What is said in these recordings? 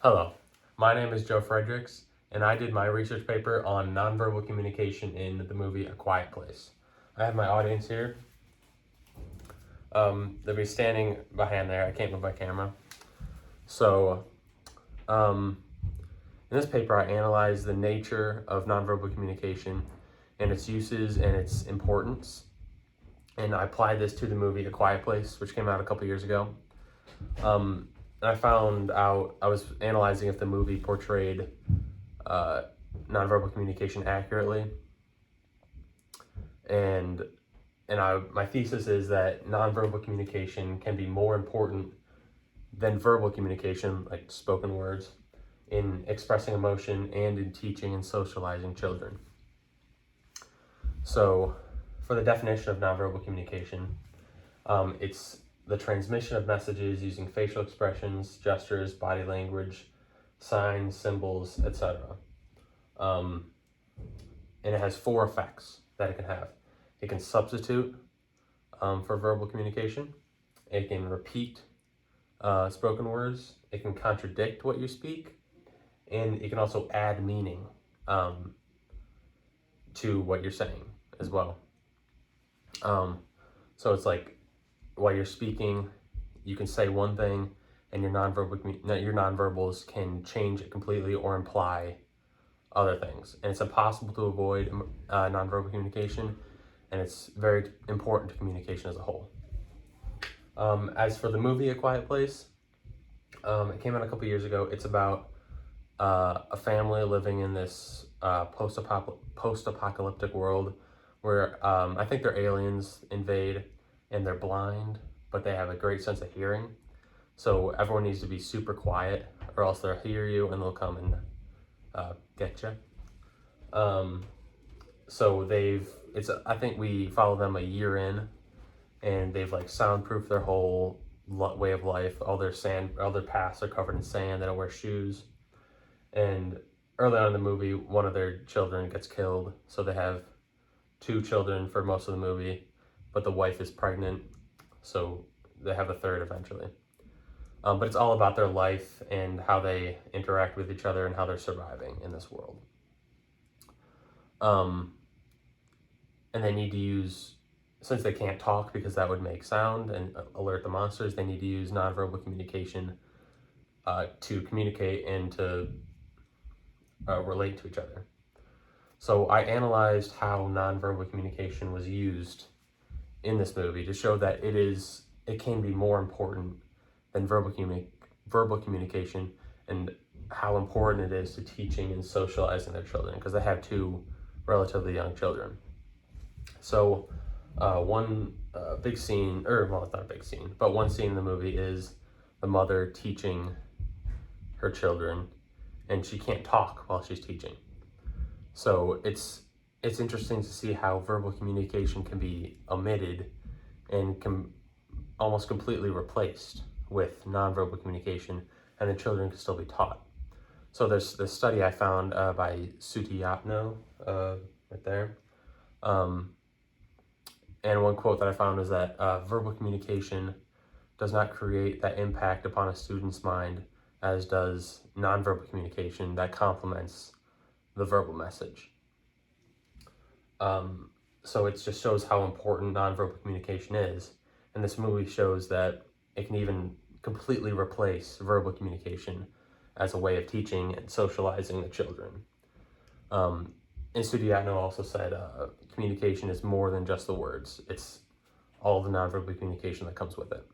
Hello, my name is Joe Fredericks, and I did my research paper on nonverbal communication in the movie A Quiet Place. I have my audience here. They'll be standing behind there. I can't move my camera. So, um, in this paper, I analyzed the nature of nonverbal communication and its uses and its importance. And I applied this to the movie A Quiet Place, which came out a couple years ago. I found out, I was analyzing if the movie portrayed nonverbal communication accurately. And my thesis is that nonverbal communication can be more important than verbal communication, like spoken words, in expressing emotion and in teaching and socializing children. So, for the definition of nonverbal communication, it's the transmission of messages using facial expressions, gestures, body language, signs, symbols, etc. And it has four effects that it can have. It can substitute for verbal communication. It can repeat spoken words. It can contradict what you speak. And it can also add meaning to what you're saying as well. So it's like, while you're speaking, you can say one thing, and your nonverbals can change it completely or imply other things. And it's impossible to avoid nonverbal communication, and it's very important to communication as a whole. As for the movie A Quiet Place, it came out a couple years ago. It's about a family living in this post-apocalyptic world where I think their aliens invade, and they're blind, but they have a great sense of hearing. So everyone needs to be super quiet, or else they'll hear you and they'll come and get you. So I think we follow them a year in, and they've like soundproofed their whole way of life. All their paths are covered in sand. They don't wear shoes. And early on in the movie, one of their children gets killed. So they have two children for most of the movie, but the wife is pregnant, so they have a third eventually. But it's all about their life and how they interact with each other and how they're surviving in this world. And they need to use, since they can't talk because that would make sound and alert the monsters, they need to use nonverbal communication to communicate and to relate to each other. So I analyzed how nonverbal communication was used in this movie to show that it can be more important than verbal communication, and how important it is to teaching and socializing their children, because they have two relatively young children. So one big scene, well, it's not a big scene, but one scene in the movie is the mother teaching her children, and she can't talk while she's teaching. So it's interesting to see how verbal communication can be omitted and can almost completely replaced with nonverbal communication, and the children can still be taught. So there's this study I found by Suti right there. And one quote that I found is that verbal communication does not create that impact upon a student's mind as does nonverbal communication that complements the verbal message. So it just shows how important nonverbal communication is. And this movie shows that it can even completely replace verbal communication as a way of teaching and socializing the children. And Sudiatno also said communication is more than just the words. It's all the nonverbal communication that comes with it.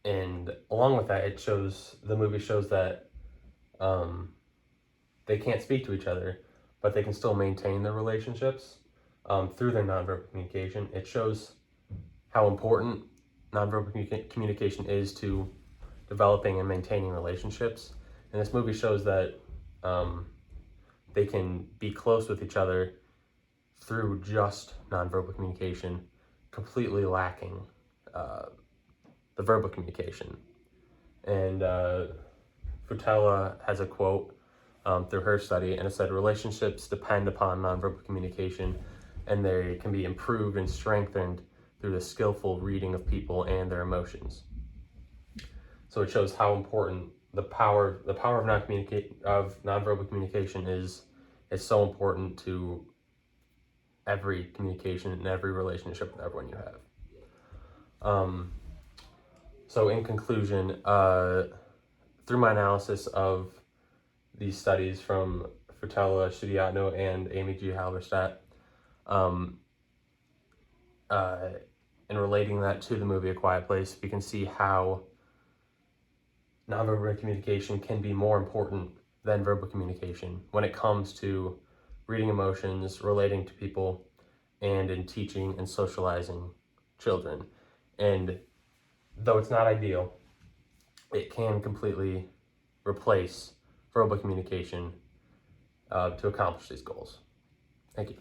And along with that, the movie shows that they can't speak to each other, but they can still maintain their relationships through their nonverbal communication. It shows how important nonverbal communication is to developing and maintaining relationships. And this movie shows that they can be close with each other through just nonverbal communication, completely lacking the verbal communication. And Frutella has a quote through her study, and it said, relationships depend upon nonverbal communication, and they can be improved and strengthened through the skillful reading of people and their emotions. So it shows how important the power of nonverbal communication is so important to every communication and every relationship with everyone you have. So in conclusion, through my analysis of these studies from Frutella Studiatno and Amy G. Halberstadt, and relating that to the movie A Quiet Place, we can see how nonverbal communication can be more important than verbal communication when it comes to reading emotions, relating to people, and in teaching and socializing children. And though it's not ideal, it can completely replace verbal communication to accomplish these goals. Thank you.